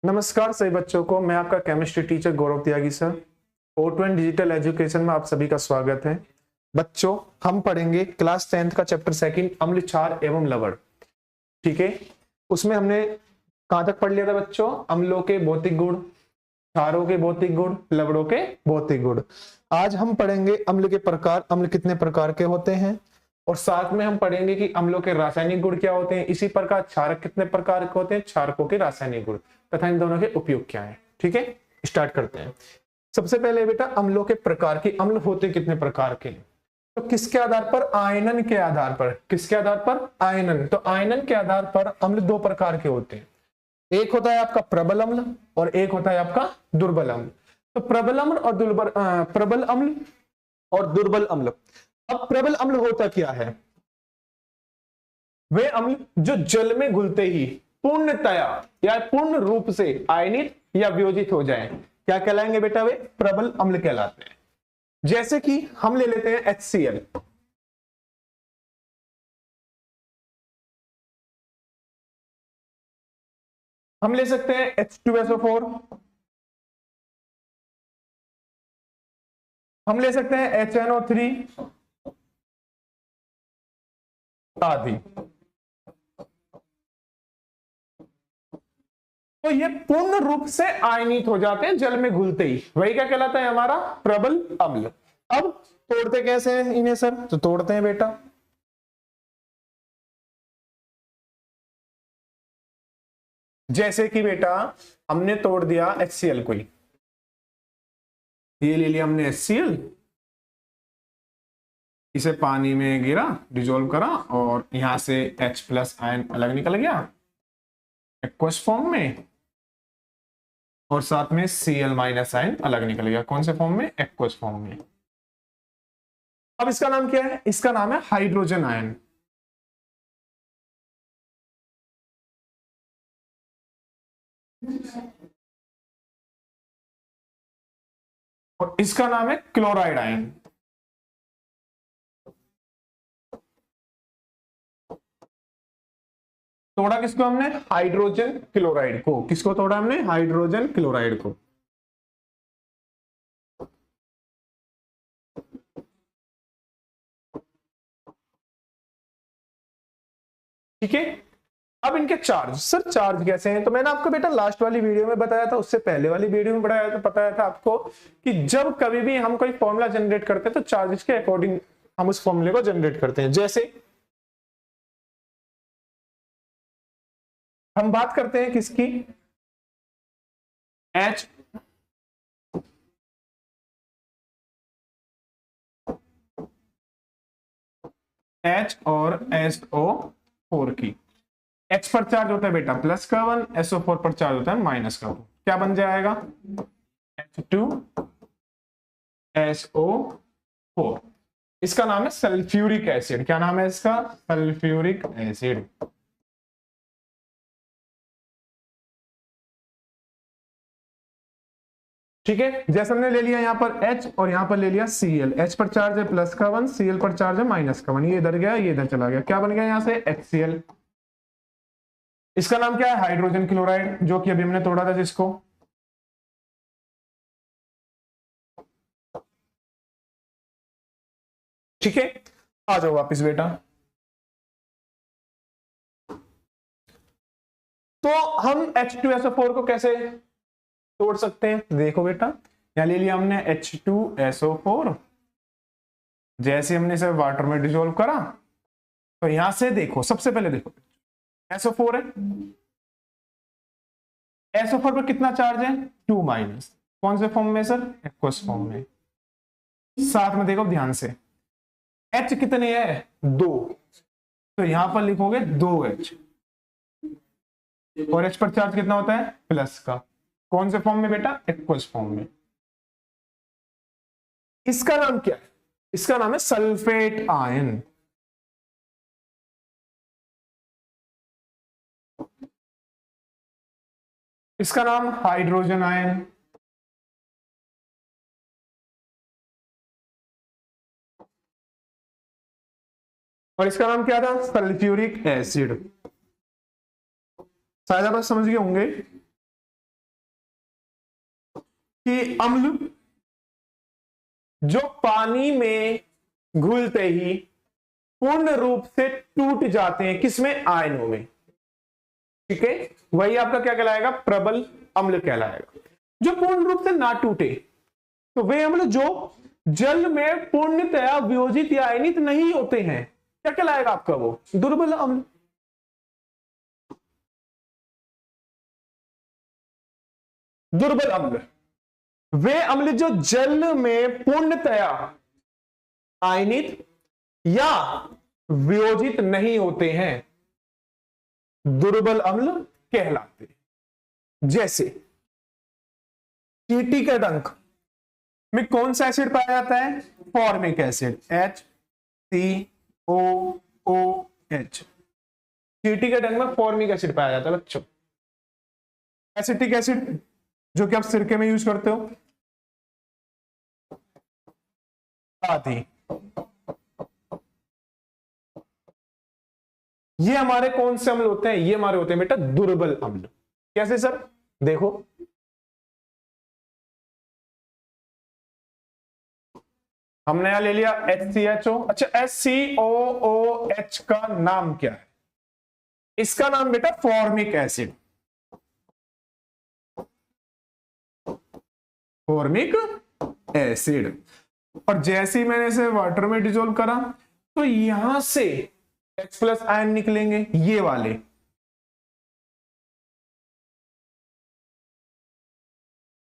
नमस्कार सभी बच्चों को, मैं आपका केमिस्ट्री टीचर गौरव त्यागी सर। O2 डिजिटल एजुकेशन में आप सभी का स्वागत है। बच्चों, हम पढ़ेंगे क्लास 10th का चैप्टर सेकंड अम्ल क्षार एवं लवण। ठीक है, उसमें हमने कहां तक पढ़ लिया था बच्चों? अम्लों के भौतिक गुण, क्षारों के भौतिक गुण, लवणों के भौतिक गुण। आज हम पढ़ेंगे अम्ल के प्रकार, अम्ल कितने प्रकार के होते हैं, और साथ में हम पढ़ेंगे कि अम्लों के रासायनिक गुण क्या होते हैं। इसी प्रकार क्षारक कितने प्रकार के होते हैं, क्षारकों के रासायनिक गुण तथा इन दोनों के उपयोग क्या है। ठीक है, स्टार्ट करते हैं। सबसे पहले बेटा, अम्लों के प्रकार की, अम्ल होते कितने प्रकार के? तो किसके आधार पर? आयनन के आधार पर। किसके आधार पर? आयनन। तो आयनन के आधार पर अम्ल दो प्रकार के होते हैं। एक होता है आपका प्रबल अम्ल और एक होता है आपका दुर्बल अम्ल। तो प्रबल अम्ल और प्रबल अम्ल और दुर्बल अम्ल। अब प्रबल अम्ल होता क्या है? वे अम्ल जो जल में घुलते ही पूर्णतया या पूर्ण रूप से आयनित या वियोजित हो जाएं, क्या कहलाएंगे बेटा? वे प्रबल अम्ल कहलाते हैं। जैसे कि हम ले लेते हैं HCl। हम ले सकते हैं H2SO4, हम ले सकते हैं HNO3 आदि। तो ये पूर्ण रूप से आयनित हो जाते हैं जल में घुलते ही, वही क्या कहलाता है? हमारा प्रबल अम्ल। अब तोड़ते कैसे हैं इन्हें सर? तो तोड़ते हैं बेटा, जैसे कि बेटा हमने तोड़ दिया HCl को ही, ये ले लिया हमने HCl, इसे पानी में गिरा, डिजोल्व करा और यहां से H+ आयन अलग निकल गया एक्वस फॉर्म में, और साथ में Cl- आयन अलग निकल गया। कौन से फॉर्म में? एक्वस फॉर्म में। अब इसका नाम क्या है? इसका नाम है हाइड्रोजन आयन। और इसका नाम है क्लोराइड आयन। तोड़ा किसको हमने? हाइड्रोजन क्लोराइड को। किसको तोड़ा हमने? हाइड्रोजन क्लोराइड को। ठीक है, अब इनके चार्ज। सर चार्ज कैसे हैं? तो मैंने आपको बेटा लास्ट वाली वीडियो में बताया था, उससे पहले वाली वीडियो में बताया था आपको कि जब कभी भी हम कोई फॉर्मूला जनरेट करते हैं तो चार्जेस के अकॉर्डिंग हम उस फॉर्मूले को जनरेट करते हैं। जैसे हम बात करते हैं किसकी? H और SO4 की। H पर चार्ज होता है बेटा प्लस का 1, SO4 पर चार्ज होता है माइनस का 2। क्या बन जाएगा? H2SO4। इसका नाम है सल्फ्यूरिक एसिड। क्या नाम है इसका? Sulphuric acid. ठीक है, जैसे हमने ले लिया यहां पर H और यहां पर ले लिया Cl। H पर चार्ज है प्लस का 1, Cl पर चार्ज है माइनस का 1। ये इधर गया, ये इधर चला गया। क्या बन गया यहां से? HCl। इसका नाम क्या है? हाइड्रोजन क्लोराइड, जो कि अभी हमने तोड़ा था जिसको। ठीक है, आ जाओ वापिस बेटा। तो हम H2SO4 को कैसे तोड़ सकते हैं? देखो बेटा, यहां ले लिया हमने H2SO4, जैसे हमने इसे वाटर में डिसॉल्व करा तो यहां से देखो, सबसे पहले देखो SO4 है, SO4 पर कितना चार्ज है? 2-। कौन से फॉर्म में सर? एक्वस फॉर्म में। साथ में देखो ध्यान से, H कितने है? 2, तो यहां पर लिखोगे 2H, और H पर चार्ज कितना होता है? प्लस का। कौन से फॉर्म में बेटा? एक्वस फॉर्म में। इसका नाम क्या है? इसका नाम है सल्फेट आयन। इसका नाम हाइड्रोजन आयन। और इसका नाम क्या था? Sulphuric acid. शायद आप समझ गए होंगे। कि अम्ल जो पानी में घुलते ही पूर्ण रूप से टूट जाते हैं, किसमें? आयनों में। ठीक है, वही आपका क्या कहलाएगा? प्रबल अम्ल कहलाएगा। जो पूर्ण रूप से ना टूटे तो वे अम्ल जो जल में पूर्णतया वियोजित या आयनित नहीं होते हैं, क्या कहलाएगा आपका? वो दुर्बल अम्ल। दुर्बल अम्ल वे अम्ल जो जल में पूर्णतया आयनित या वियोजित नहीं होते हैं, दुर्बल अम्ल कहलाते। जैसे चींटी के डंक में कौन सा एसिड पाया जाता है? Formic acid, HCOOH। चींटी के डंक में फॉर्मिक एसिड पाया जाता है बच्चों। एसिटिक एसिड जो कि आप सिरके में यूज करते हो, आदि, ये हमारे कौन से अम्ल होते हैं? ये हमारे होते हैं बेटा दुर्बल अम्ल। कैसे सर? देखो, हमने यहां ले लिया HCHO। अच्छा, HCOOH का नाम क्या है? इसका नाम बेटा फॉर्मिक एसिड। Formic acid. और जैसे ही मैंने इसे वाटर में डिसॉल्व करा तो यहां से H+ आयन निकलेंगे, ये वाले।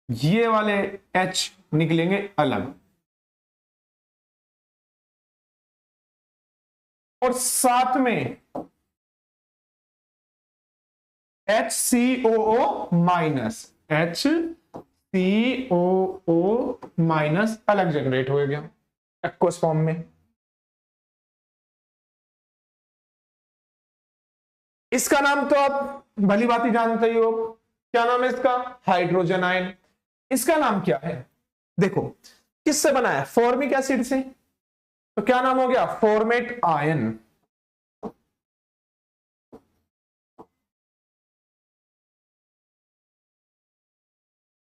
ये वाले H निकलेंगे अलग, और साथ में HCOO माइनस, HCOO माइनस अलग जनरेट हो गया एक्वस फॉर्म में। इसका नाम तो आप भली भांति जानते ही हो, क्या नाम है इसका? Hydrogen ion. इसका नाम क्या है? देखो, किससे बना है? फॉर्मिक एसिड से, तो क्या नाम हो गया? Format ion.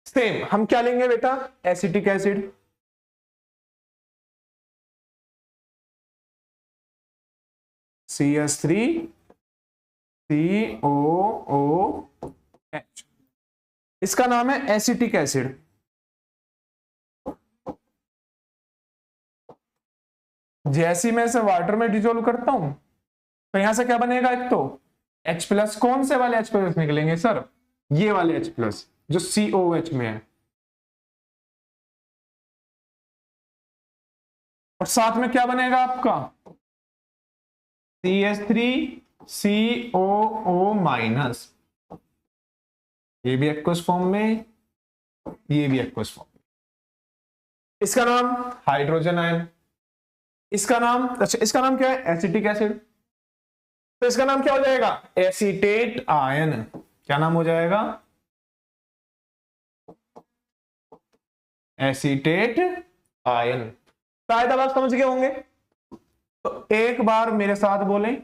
सेम हम क्या लेंगे बेटा? Acetic acid. CH3COOH, इसका नाम है एसिटिक एसिड। जैसे मैं इसे वाटर में डिसॉल्व करता हूं तो यहां से क्या बनेगा? एक तो H+, कौन से वाले H+ निकलेंगे सर? ये वाले H+ जो COH में है, और साथ में क्या बनेगा आपका? CH3COO minus. ये भी एक्वस फॉर्म में, ये भी एक्वस फॉर्म में। इसका नाम हाइड्रोजन आयन। इसका नाम, अच्छा इसका नाम क्या है? Acetic acid. तो इसका नाम क्या हो जाएगा? Acetate ion. क्या नाम हो जाएगा? Acetate ion. शायद अब आप समझ गए होंगे, तो एक बार मेरे साथ बोलें।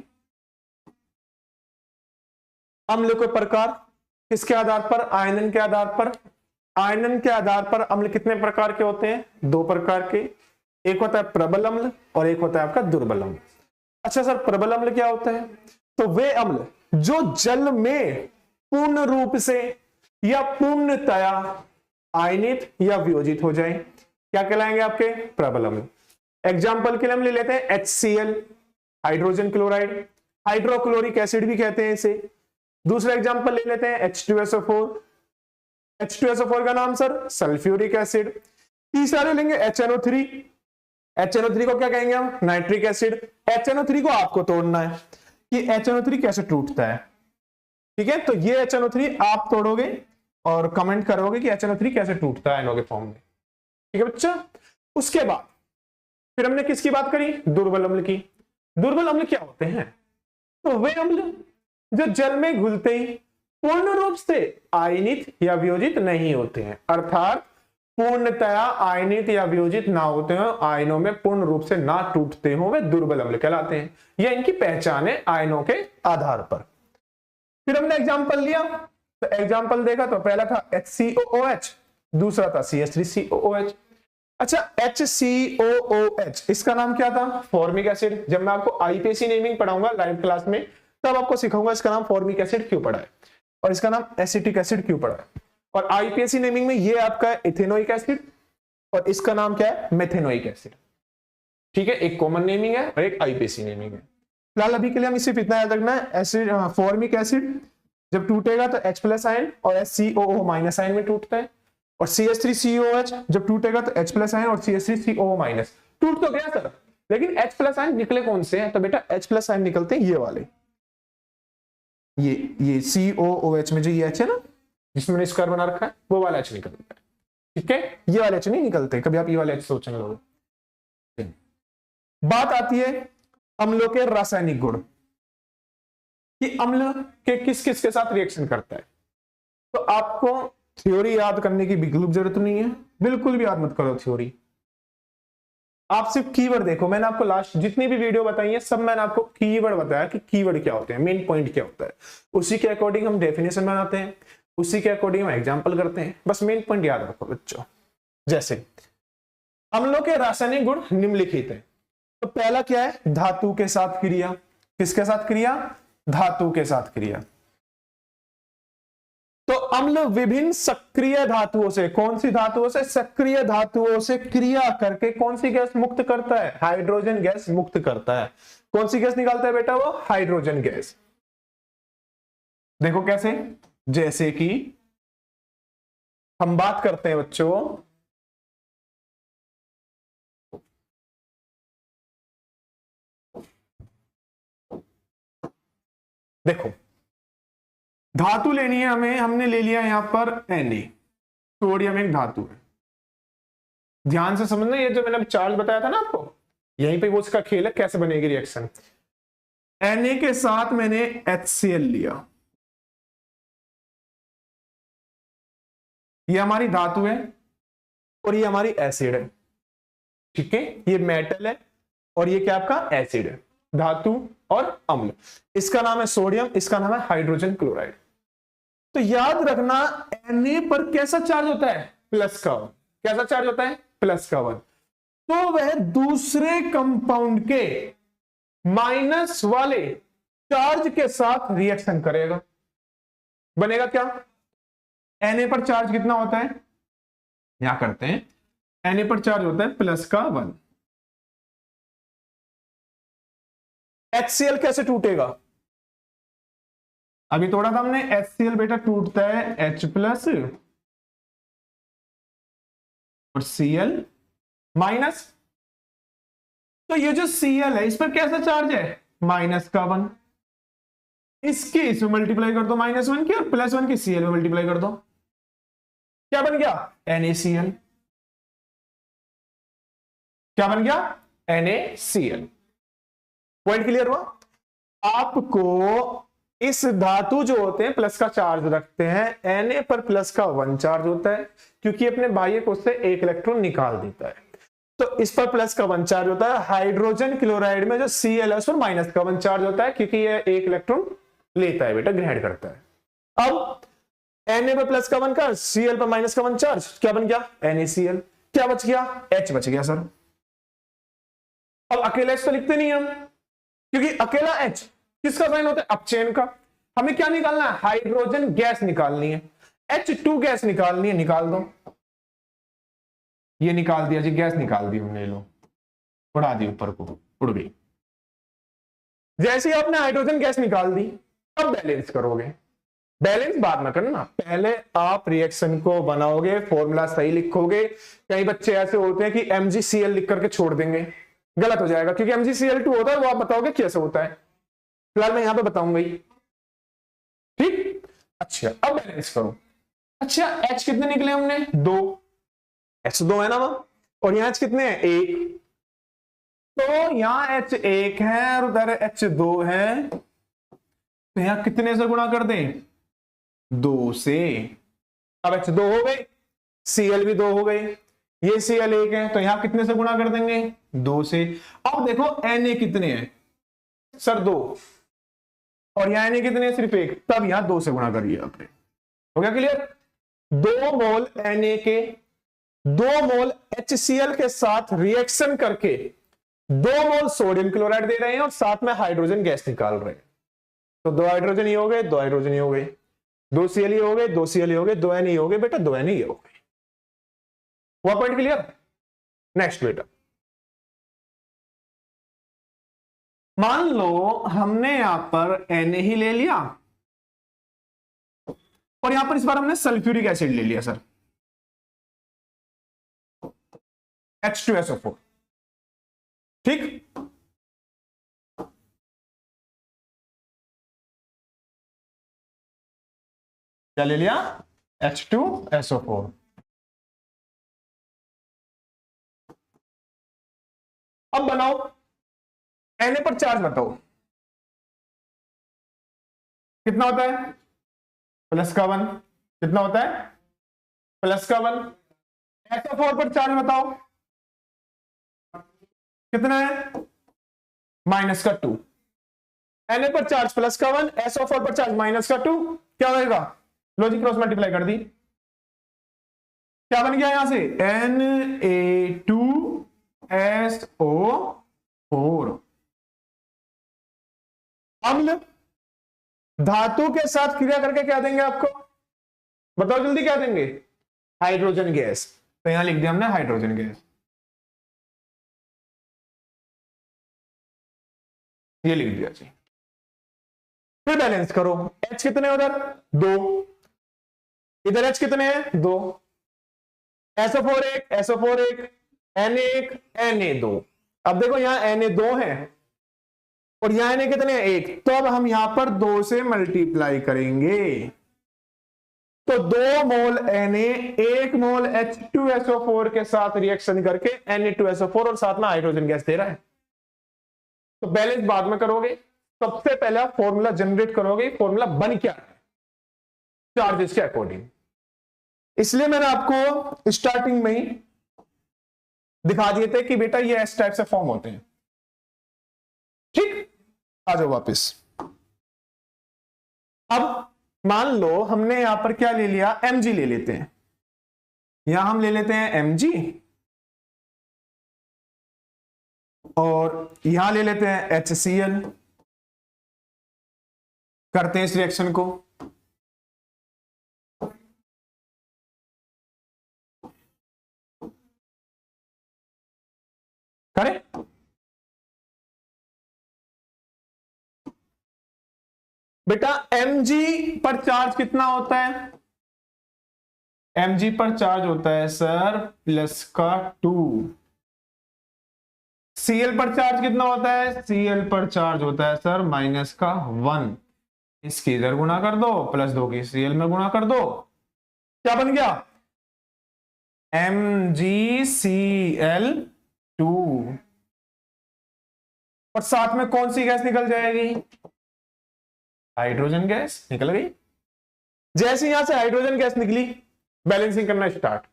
अम्ल के प्रकार किसके आधार पर? आयनन के आधार पर। आयनन के आधार पर अम्ल कितने प्रकार के होते हैं? 2 प्रकार के। एक होता है प्रबल अम्ल और एक होता है आपका दुर्बल अम्ल। अच्छा सर, प्रबल अम्ल क्या होता है? तो वे अम्ल जो जल में पूर्ण रूप से या पूर्णतया आयनित या वियोजित हो जाए, क्या कहलाएंगे आपके? प्रबल अम्ल। एग्जाम्पल के लिए हम ले लेते हैं HCl, hydrogen chloride, hydrochloric acid भी कहते हैं इसे। दूसरा एग्जाम्पल ले लेते हैं H2SO4। H2SO4 का नाम सर सल्फ्यूरिक एसिड। तीसरा ले लेंगे HNO3। HNO3 को क्या कहेंगे हम? Nitric acid. HNO3 को आपको तोड़ना है कि HNO3 कैसे टूटता है। ठीक है, तो ये HNO3 आप तोड़ोगे और कमेंट करोगे कि HNO3 कैसे टूटता है आयनों के फॉर्म में। ठीक है बच्चा। उसके बाद फिर हमने किसकी बात करी? दुर्बल अम्ल की। दुर्बल अम्ल क्या होते हैं? तो वे अम्ल जो जल में घुलते ही पूर्ण रूप से आयनित या वियोजित नहीं होते हैं, अर्थात पूर्णतया आयनित या वियोजित ना होते हो, आयनों में पूर्ण रूप से ना टूटते हो, वे दुर्बल अम्ल कहलाते हैं। यह इनकी पहचान है आयनों के आधार पर। फिर हमने एग्जाम्पल लिया, तो एग्जाम्पल देखा तो पहला था HCOOH, दूसरा था CH3COOH। अच्छा, HCOOH इसका नाम क्या था? Formic acid. जब मैं आपको आईपीएसी नेमिंग पढ़ाऊंगा लाइव क्लास में तब आपको सिखाऊंगा इसका नाम फॉर्मिक एसिड क्यों पड़ा है और इसका नाम एसिटिक एसिड क्यों पड़ा है। और आईपीएसी नेमिंग में ये आपका इथेनोइक एसिड और इसका नाम क्या है? Methanoic acid. ठीक है, एक कॉमन नेमिंग है और एक आईपीएसी नेमिंग है। फिलहाल अभी के लिए हम सिर्फ इतना याद रखना है, एसिड फॉर्मिक एसिड जब टूटेगा तो H+ आयन और HCOO- आयन में टूटता है, और CH3COOH जब टूटेगा तो H+ आयन और CH3COO-। टूट तो गया सर, लेकिन H+ आयन निकले कौन से हैं? तो बेटा H+ आयन निकलते हैं ये वाले, ये COOH में जो ये H है ना जिसमें मैंने स्क्वायर बना रखा है वो वाला H निकलता है। ठीक है, ये वाले H नहीं निकलते, कभी आप ये वाले H सोचने लोगे। बात आती है अम्लों के रासायनिक गुण कि अम्ल के किस किस के साथ रिएक्शन करता है। तो आपको थ्योरी याद करने की बिल्कुल जरूरत नहीं है, बिल्कुल भी याद मत करो थ्योरी। आप सिर्फ कीवर्ड देखो। मैंने आपको लास्ट जितनी भी वीडियो बताई है सब मैंने आपको कीवर्ड बताया कि कीवर्ड क्या होते हैं, मेन पॉइंट क्या होता है, उसी के अकॉर्डिंग हम डेफिनेशन बनाते हैं, उसी के अकॉर्डिंग हम एग्जांपल करते हैं। बस मेन पॉइंट याद रखो बच्चों। जैसे अम्लों के रासायनिक गुण निम्नलिखित है। तो पहला क्या है? धातु के साथ क्रिया। किसके साथ क्रिया? धातु के साथ क्रिया। तो अम्ल विभिन्न सक्रिय धातुओं से, कौन सी धातुओं से? सक्रिय धातुओं से क्रिया करके कौन सी गैस मुक्त करता है? हाइड्रोजन गैस मुक्त करता है। कौन सी गैस निकालता है बेटा? वो हाइड्रोजन गैस। देखो कैसे, जैसे कि हम बात करते हैं बच्चों देखो धातु लेनी है हमें, हमने ले लिया यहां पर Na, सोडियम एक धातु है। ध्यान से समझना, ये जो मैंने अभी चार्ज बताया था ना आपको, यहीं पे वो उसका खेल है कैसे बनेगी रिएक्शन। Na के साथ मैंने HCl लिया, ये हमारी धातु है और ये हमारी एसिड है। ठीक है, ये मेटल है और ये क्या आपका एसिड है, धातु और अम्ल। इसका नाम है सोडियम, इसका नाम है हाइड्रोजन क्लोराइड। तो याद रखना Na पर कैसा चार्ज होता है? प्लस का वन। कैसा चार्ज होता है? प्लस का वन। तो वह दूसरे कंपाउंड के माइनस वाले चार्ज के साथ रिएक्शन करेगा। बनेगा क्या? Na पर चार्ज कितना होता है? यहां करते हैं, Na पर चार्ज होता है प्लस का वन। HCl कैसे टूटेगा? अभी थोड़ा था हमने, HCl बेटा टूटता है H+ और Cl माइनस। तो ये जो Cl है इस पर कैसा चार्ज है? माइनस का वन। इसके इसमें मल्टीप्लाई कर दो -1 की और +1 की Cl में मल्टीप्लाई कर दो, क्या बन गया? NaCl। क्या बन गया? NaCl। पॉइंट क्लियर हुआ? आपको इस धातु जो होते हैं प्लस का चार्ज रखते हैं, Na पर प्लस का 1 चार्ज होता है क्योंकि अपने बाह्य कोश से एक इलेक्ट्रॉन निकाल देता है, तो इस पर प्लस का 1 चार्ज होता है। हाइड्रोजन क्लोराइड में जो Cl है उस पर माइनस का 1 चार्ज होता है क्योंकि ये एक इलेक्ट्रॉन लेता है बेटा, ग्रहण करता है। अब Na पर प्लस का 1 का, Cl पर माइनस का 1 चार्ज, क्या बन गया? NaCl। क्या बच गया? H बच गया सर। अब अकेला H तो लिखते नहीं हम क्योंकि अकेला H किसका साइन होता है? अपचयन का। हमें क्या निकालना है? हाइड्रोजन गैस निकालनी है, H2 गैस निकालनी है। निकाल दो, ये निकाल दिया जी, गैस निकाल दी हमने। लो, उड़ा दी ऊपर को, उड़ गई। जैसे ही आपने हाइड्रोजन गैस निकाल दी, अब बैलेंस करोगे। बैलेंस बाद में करना, पहले आप रिएक्शन को बनाओगे, फॉर्मूला सही लिखोगे। कई बच्चे ऐसे होते हैं कि MgCl लिख करके छोड़ देंगे, गलत हो जाएगा क्योंकि MgCl2 होता है, वो आप बताओगे कैसे होता है। फिलहाल मैं यहां पे बताऊंगा ही, ठीक। अच्छा, अब बैलेंस करो। अच्छा, H कितने निकले हमने? 2, H2 है ना वो, और यहां H कितने हैं? 1। तो यहां H1 है और उधर H2 है, तो यहां कितने से गुणा कर दें? 2 से। अब H2 हो गए, Cl भी 2 हो गए, ये Cl1 है, तो यहां कितने से गुणा कर देंगे? 2 से। अब देखो Na कितने हैं सर? 2, और यहां Na कितने हैं? सिर्फ 1, तब यहां 2 से गुणा करिए आपने। हो गया क्लियर? 2 मोल Na के 2 मोल HCl के साथ रिएक्शन करके 2 मोल सोडियम क्लोराइड दे रहे हैं और साथ में हाइड्रोजन गैस निकाल रहे हैं। तो 2 हाइड्रोजन ही हो गए, 2 हाइड्रोजन ही हो गए, 2 Cl ही हो गए, 2 Cl ही हो गए, 2 N ही हो गए बेटा, 2 N ही हो गए। हुआ पॉइंट क्लियर? नेक्स्ट बेटा, मान लो हमने यहां पर Na ही ले लिया और यहां पर इस बार हमने सल्फ्यूरिक एसिड ले लिया सर, H2SO4, ठीक। क्या ले लिया? H2SO4। अब बनाओ Na पर चार्ज बताओ कितना होता है? +1। कितना होता है? +1। SO4 पर चार्ज बताओ कितना है? -2। Na पर चार्ज +1, SO4 पर चार्ज -2, क्या होगा? लॉजिक क्रॉस मल्टीप्लाई कर दी, क्या बन गया यहां से? Na2SO4। अम्ल धातु के साथ क्रिया करके क्या देंगे आपको? बताओ जल्दी, क्या देंगे? Hydrogen gas. तो यहां लिख दिया हमने हाइड्रोजन गैस, ये लिख दिया जी। फिर बैलेंस करो, H कितने उधर? 2, इधर H कितने हैं? 2, SO4 1, SO4 1, Na 1, Na 2। अब देखो यहां Na 2 है और यहां Na कितने हैं? 1। तो अब हम यहां पर 2 से मल्टीप्लाई करेंगे, तो 2 मोल Na 1 मोल H2SO4 के साथ रिएक्शन करके Na2SO4 और साथ में हाइड्रोजन गैस दे रहा है। तो बैलेंस बाद में करोगे, सबसे पहला फॉर्मूला जनरेट करोगे। फॉर्मूला बन क्या है? चार्जेस के अकॉर्डिंग। इसलिए मैंने आपको स्टार्टिंग में ही दिखा दिए थे कि बेटा ये इस टाइप से फॉर्म होते हैं, ठीक। आ जाओ वापस। अब मान लो हमने यहां पर क्या ले लिया? Mg ले लेते हैं, यहां हम ले लेते हैं Mg और यहां ले लेते हैं HCl। करते हैं इस रिएक्शन को, करें। बेटा Mg पर चार्ज कितना होता है? Mg पर चार्ज होता है सर +2। Cl पर चार्ज कितना होता है? Cl पर चार्ज होता है सर -1। इसकी इधर गुणा कर दो, +2 की Cl में गुणा कर दो, क्या बन गया? MgCl2। और साथ में कौन सी गैस निकल जाएगी? हाइड्रोजन गैस निकल गई। जैसे यहां से हाइड्रोजन गैस निकली, बैलेंसिंग करना स्टार्ट।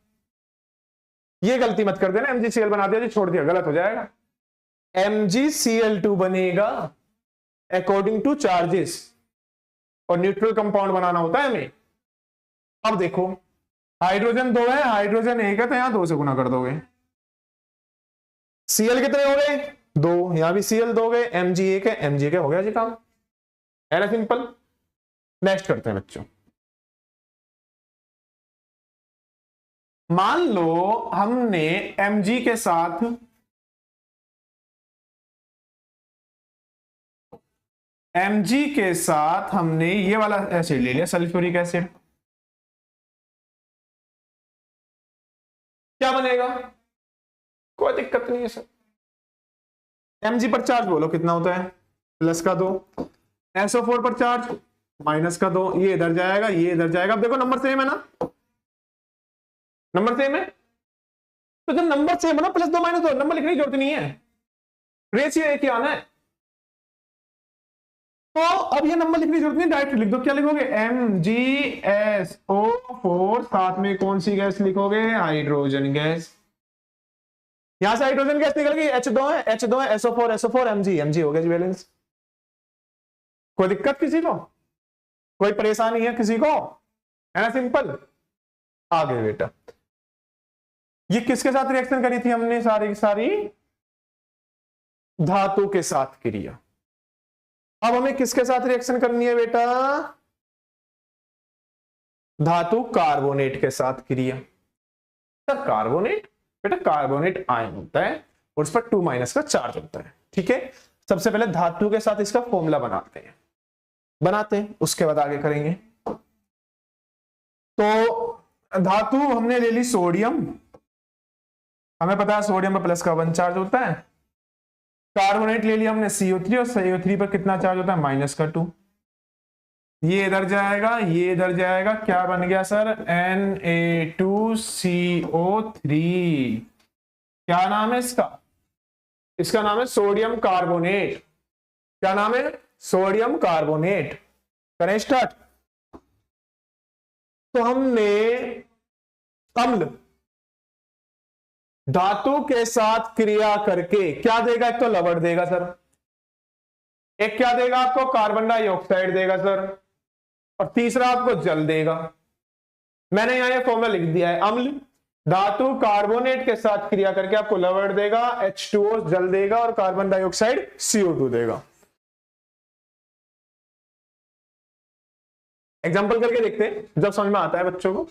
ये गलती मत कर देना, MgCl बना दिया जी, छोड़ दिया, गलत हो जाएगा। MgCl2 बनेगा अकॉर्डिंग टू चार्जेस, और न्यूट्रल कंपाउंड बनाना होता है हमें। अब देखो हाइड्रोजन 2 है, हाइड्रोजन 1 है, तो यहां 2 से गुना कर दोगे। Cl कितने हो गए? 2। यहां भी Cl 2 गए, Mg 1 है, Mg 1 हो गया जी काम, है ना सिंपल। नेक्स्ट करते हैं बच्चों। मान लो हमने Mg के साथ हमने ये वाला एसिड ले लिया, सल्फ्यूरिक एसिड। क्या बनेगा? कोई दिक्कत नहीं है सर। Mg पर चार्ज बोलो कितना होता है? +2। SO4 पर चार्ज -2। ये इधर जाएगा, ये इधर जाएगा। अब देखो नंबर सेम है ना, नंबर सेम है, तो जब नंबर सेम है ना, +2 -2 नंबर लिखने की जरूरत नहीं है, रेशियो एक ही आना है। तो अब ये नंबर लिखने की जरूरत नहीं, डायरेक्ट लिख दो। क्या लिखोगे? MgSO4, साथ में कौन सी गैस लिखोगे? Hydrogen gas. यहां से हाइड्रोजन गैस निकल गई, H2 है, H2 है, SO4 SO4 Mg हो गया जी बैलेंस। कोई दिक्कत किसी को? कोई परेशानी है किसी को? है ना सिंपल। आगे बेटा, ये किसके साथ रिएक्शन करी थी हमने? सारी की सारी धातु के साथ क्रिया। अब हमें किसके साथ रिएक्शन करनी है बेटा? धातु कार्बोनेट के साथ क्रिया। Sir carbonate? बेटा कार्बोनेट आयन होता है और उस पर 2- का चार्ज होता है। ठीक है, सबसे पहले धातु के साथ इसका फॉर्मूला बनाते हैं, उसके बाद आगे करेंगे। तो धातु हमने ले ली सोडियम, हमें पता है सोडियम पर प्लस का 1 चार्ज होता है। कार्बोनेट ले लिया हमने CO3 और CO3 पर कितना चार्ज होता है? -2। ये इधर जाएगा, ये इधर जाएगा, क्या बन गया सर? Na2CO3। क्या नाम है इसका? इसका नाम है सोडियम कार्बोनेट। क्या नाम है? Sodium carbonate. करें स्टार्ट। तो हमने अम्ल धातु के साथ क्रिया करके क्या देगा? एक तो लवण देगा सर, एक क्या देगा आपको? कार्बन डाइऑक्साइड देगा सर, और तीसरा आपको जल देगा। मैंने यहां ये फॉर्मूला लिख दिया है, अम्ल धातु कार्बोनेट के साथ क्रिया करके आपको लवण देगा, H2O जल देगा और कार्बन डाइऑक्साइड CO2 देगा। एग्जांपल करके देखते हैं, जब समझ में आता है बच्चों को।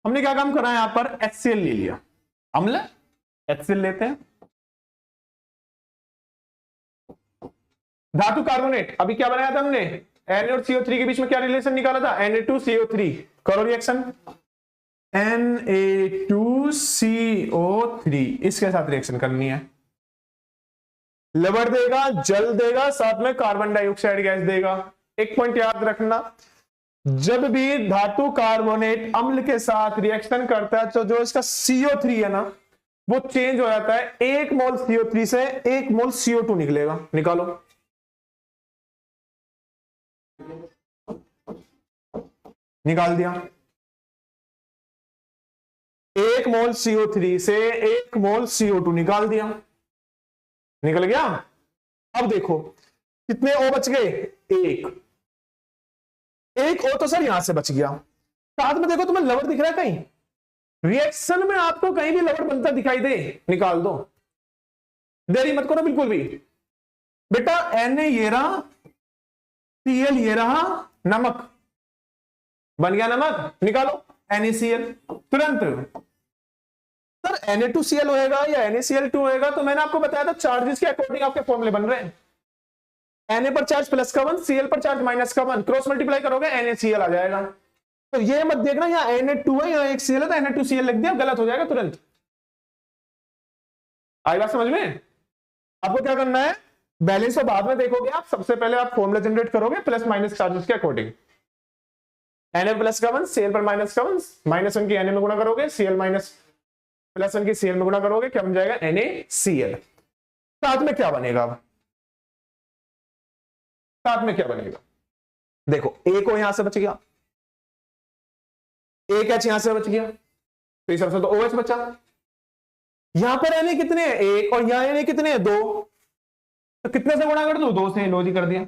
हमने क्या काम करा है? यहां पर HCl ले लिया, अम्ल HCl लेते हैं, धातु कार्बोनेट। अभी क्या बनाया था हमने? Na और CO3 के बीच में क्या रिलेशन निकाला था? Na2CO3। करो रिएक्शन, Na2CO3 इसके साथ रिएक्शन करनी है। लवण देगा, जल देगा, साथ में कार्बन डाइऑक्साइड गैस देगा। एक पॉइंट याद रखना, जब भी धातु कार्बोनेट अम्ल के साथ रिएक्शन करता है तो जो इसका CO3 है ना, वो चेंज हो जाता है। 1 मोल CO3 से 1 मोल CO2 निकलेगा। निकालो, निकाल दिया। 1 मोल CO3 से 1 मोल CO2 निकाल दिया, निकल गया। अब देखो कितने O बच गए? 1 O तो सर यहां से बच गया। साथ में देखो तुम्हें लवण दिख रहा है कहीं? रिएक्शन में आपको कहीं भी लवण बनता दिखाई दे, निकाल दो, देरी मत करो बिल्कुल भी। बेटा Na ये रहा, Cl ये रहा, नमक बन गया, नमक निकालो, NaCl तुरंत। सर Na2Cl होएगा या NaCl2 होएगा? तो मैंने आपको बताया था चार्जेस के अकॉर्डिंग आपके फॉर्मूले बन रहे हैं। Na पर चार्ज प्लस का 1, Cl पर चार्ज -1, क्रॉस मल्टीप्लाई करोगे NaCl आ जाएगा। तो ये मत देखना यहाँ Na2 है, यहाँ एक Cl है तो Na2Cl लिख दिया, गलत हो जाएगा तुरंत। आई बात समझ में? आपको क्या करना है? बैलेंस तो बाद में देखोगे आप, सबसे पहले आप फॉर्मूला जनरेट करोगे प्लस माइनस चार्जेस के अकॉर्डिंग। Na प्लस का 1, Cl पर -1, -1 की Na में गुणा करोगे, Cl +1 की Cl में गुणा करोगे, क्या बन जाएगा? NaCl। साथ में क्या बनेगा? अब साथ में क्या बनेगा? देखो एक O यहां से बच गया, एक H यहां से बच गया, तो इस तरह से तो OH बचा। यहां पर Na कितने हैं? 1, और यहां Na कितने हैं? 2। तो कितने से गुणा कर दो? 2 से। लो जी कर दिया।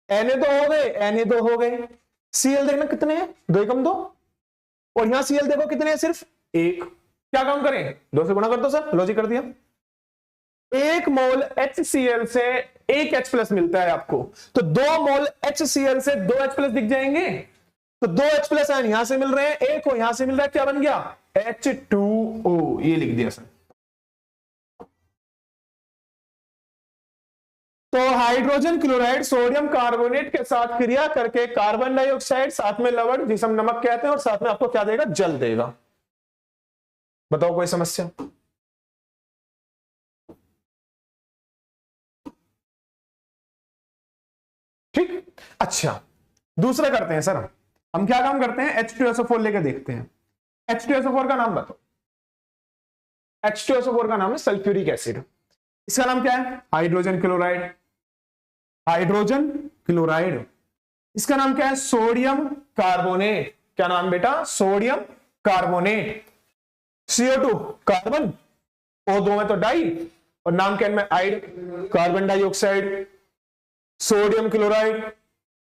Na तो हो गए, Na 2 हो गए। Cl देखना कितने हैं? 2 एकम 2, और यहां Cl देखो कितने हैं? सिर्फ 1। क्या काम करें? 2 से गुणा कर दो सर, लॉजिक कर दिया। 1 मोल HCl से 1 H+ मिलता है आपको, तो 2 मोल HCl से 2 H+ दिख जाएंगे। तो 2 H+ आयन यहां से मिल रहे हैं, 1 को यहां से मिल रहा है, क्या बन गया? H2O। ये लिख दिया सर। तो हाइड्रोजन क्लोराइड सोडियम कार्बोनेट के साथ क्रिया करके कार्बन डाइऑक्साइड, साथ में लवण जिसे हम नमक कहते हैं, और साथ में आपको क्या देगा? जल देगा। बताओ कोई समस्या? ठीक। अच्छा दूसरा करते हैं सर, हम क्या काम करते हैं? H2SO4 लेके देखते हैं। H2SO4 का नाम बताओ। H2SO4 का नाम है सल्फ्यूरिक एसिड। इसका नाम क्या है? Hydrogen chloride. Hydrogen chloride. इसका नाम क्या है? Sodium carbonate. क्या नाम बेटा? Sodium carbonate. CO2 carbon, O2 में तो डाई, और नाम क्या में? आइड, कार्बन डाइऑक्साइड, सोडियम क्लोराइड,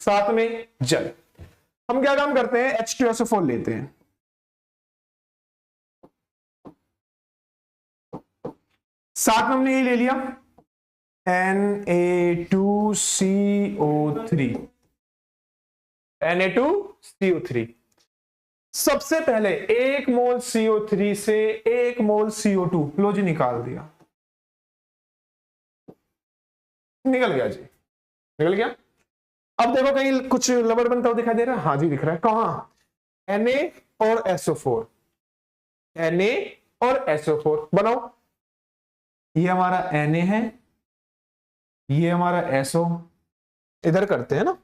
साथ में जल। हम क्या काम करते हैं? H2SO4 लेते हैं, साथ में हमने ये ले लिया Na2CO3, Na2CO3। सबसे पहले 1 मोल CO3 से 1 मोल CO2 लो जी निकाल दिया, निकल गया जी, निकल गया। अब देखो कहीं कुछ लवड़ बनता हुआ दिखाई दे रहा है? हाँ जी दिख रहा है। कहां? Na और SO4, Na और SO4 बनाओ। ये हमारा Na है, ये हमारा SO, इधर करते हैं ना,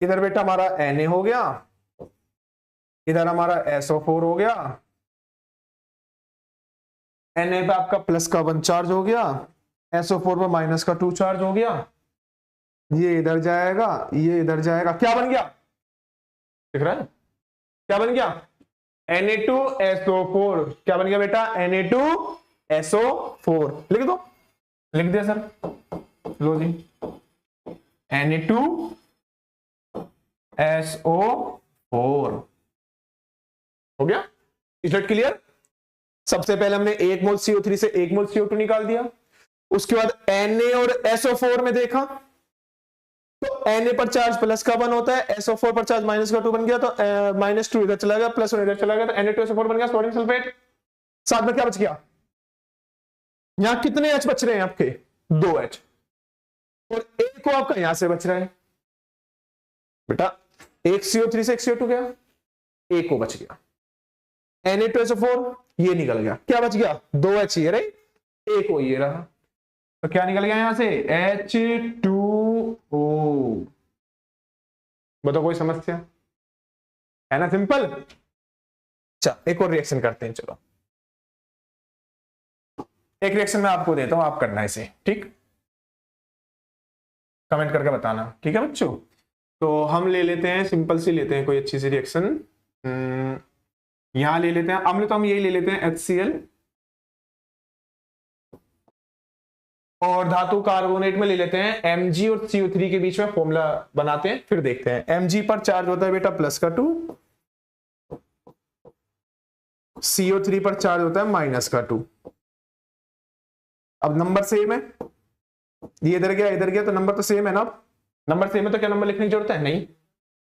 इधर बेटा हमारा Na हो गया, इधर हमारा SO4 हो गया, Na पे आपका प्लस का 1 चार्ज हो गया, SO4 पे माइनस का 2 चार्ज हो गया, ये इधर जाएगा, ये इधर जाएगा, क्या बन गया? दिख रहा है क्या बन गया? Na2SO4। क्या बन गया बेटा? Na2SO4। लिख दो, लिख दिया सर, लो जी, Na2SO4 हो गया। Is it clear? सबसे पहले हमने 1 मोल CO3 से 1 मोल CO2 निकाल दिया, उसके बाद Na और SO4 में देखा तो Na पर चार्ज प्लस का 1 होता है, SO4 पर चार्ज माइनस का 2 बन गया, तो -2 इधर चला गया, +1 इधर चला गया, तो Na2SO4 बन गया सोडियम सल्फेट। साथ में क्या बच गया? यहां कितने H बच रहे हैं आपके? 2 H, और एक को आपका यहां से बच रहा है बेटा, एक CO3 से एक CO2 गया, एक को बच गया, Na2SO4 ये निकल गया, क्या बच गया? 2 H ये रहे, एक को ये रहा, तो क्या निकल गया यहां से? H2O। बताओ कोई समस्या है ना? सिंपल। चल एक और रिएक्शन करते हैं, चलो एक रिएक्शन मैं आपको देता हूं, आप करना इसे, ठीक? कमेंट करके बताना, ठीक है बच्चों? तो हम ले लेते हैं, सिंपल सी लेते हैं कोई अच्छी सी रिएक्शन। यहां ले लेते हैं अम्ल, तो हम यही ले लेते हैं HCl, और धातु कार्बोनेट में ले लेते हैं Mg और CO3 के बीच में फॉर्मूला बनाते हैं, फिर देखते हैं। Mg पर चार्ज होता है बेटा प्लस का 2, CO3 पर चार्ज होता है माइनस का 2। अब नंबर सेम है, ये इधर गया तो नंबर तो सेम है ना। अब नंबर सेम है तो क्या नंबर लिखने की जरूरत है? नहीं,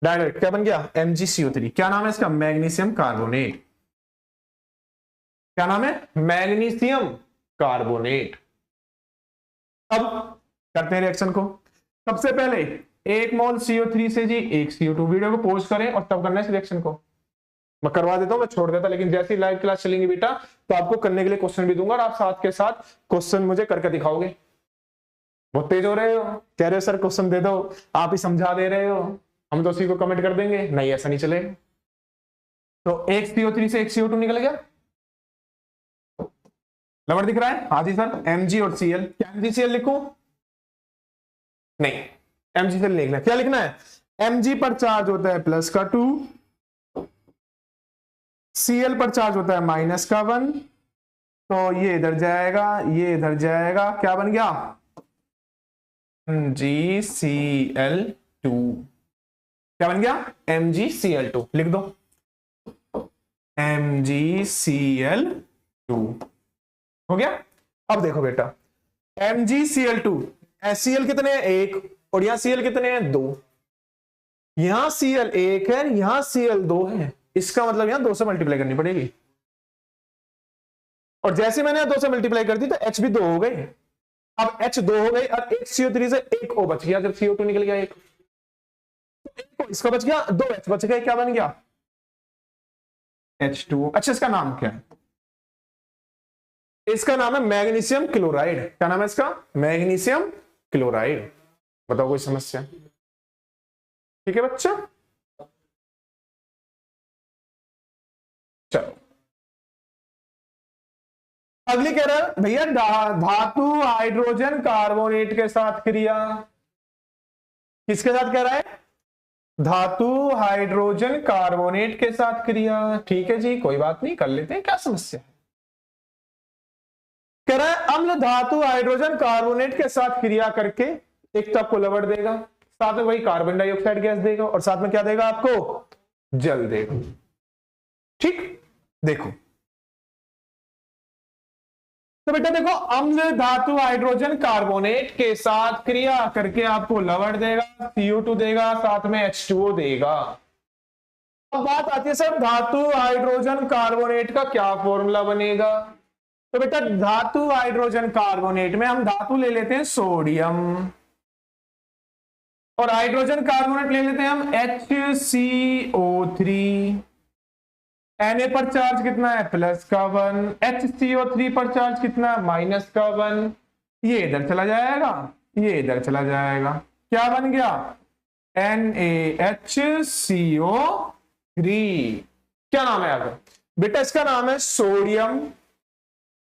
डायरेक्ट क्या बन गया? MgCO3। क्या नाम है इसका? Magnesium carbonate. क्या नाम है? Magnesium carbonate. अब करते हैं रिएक्शन को। सबसे पहले 1 मोल CO3 से जी 1 CO2। वीडियो को पॉज करें और तब करना है इस रिएक्शन को। मैं करवा देता हूं, मैं छोड़ देता, लेकिन जैसे ही लाइव क्लास चलेंगी बेटा तो आपको करने के लिए क्वेश्चन भी दूंगा, और आप साथ के साथ क्वेश्चन मुझे करके दिखाओगे। बहुत तेज हो रहे हो, कह रहे हो सर क्वेश्चन दे दो, आप ही समझा दे रहे हो, हम तो उसी को कमेंट कर देंगे। नहीं, ऐसा नहीं चलेगा। तो 1 CO3 से 1 CO2 निकल गया, नंबर दिख रहा है? हाँ जी सर। Mg और Cl। क्या MgCl लिखूं? नहीं, MgCl नहीं लिखना। क्या लिखना है? Mg पर चार्ज होता है प्लस का 2, Cl पर चार्ज होता है माइनस का 1, तो ये इधर जाएगा, ये इधर जाएगा, क्या बन गया? MgCl2। क्या बन गया? MgCl2। लिख दो, MgCl2 हो गया। अब देखो बेटा, MgCl2, Cl कितने हैं? 1, और यहां Cl कितने हैं? 2। यहां Cl 1 है, यहां Cl 2 है, इसका मतलब यहां 2 से मल्टीप्लाई करनी पड़ेगी, और जैसे मैंने 2 से मल्टीप्लाई कर दी तो H भी 2 हो गए। अब H 2 हो गए, और 1 CO3 से 1 O बच गया, जब CO2 निकल गया 1, इसका बच गया 2 H बच गए, क्या बन गया? H2O। अच्छा, इसका नाम क्या है? इसका नाम है मैग्नीशियम क्लोराइड। क्या नाम है इसका? Magnesium chloride. बताओ कोई समस्या? ठीक है बच्चा, चलो अगली कह रहा है भैया धातु हाइड्रोजन कार्बोनेट के साथ क्रिया। किसके साथ कह रहा है? धातु हाइड्रोजन कार्बोनेट के साथ क्रिया। ठीक है जी, कोई बात नहीं, कर लेते हैं, क्या समस्या है? कह रहा है अम्ल धातु हाइड्रोजन कार्बोनेट के साथ क्रिया करके एक तो आपको लवण देगा, साथ में वही कार्बन डाइऑक्साइड गैस देगा, और साथ में क्या देगा आपको? जल देगा। ठीक, देखो तो बेटा देखो, अम्ल धातु हाइड्रोजन कार्बोनेट के साथ क्रिया करके आपको लवण देगा, CO2 देगा, साथ में H2O देगा। अब बात आती है सर, धातु हाइड्रोजन कार्बोनेट का क्या फॉर्मूला बनेगा? तो बेटा धातु हाइड्रोजन कार्बोनेट में हम धातु ले लेते हैं सोडियम, और हाइड्रोजन कार्बोनेट ले लेते हैं हम HCO3। Na पर चार्ज कितना है? प्लस का 1। HCO3 पर चार्ज कितना है? माइनस का 1। ये इधर चला जाएगा, ये इधर चला जाएगा, क्या बन गया? NaHCO3। क्या नाम है आपका? बेटा इसका नाम है सोडियम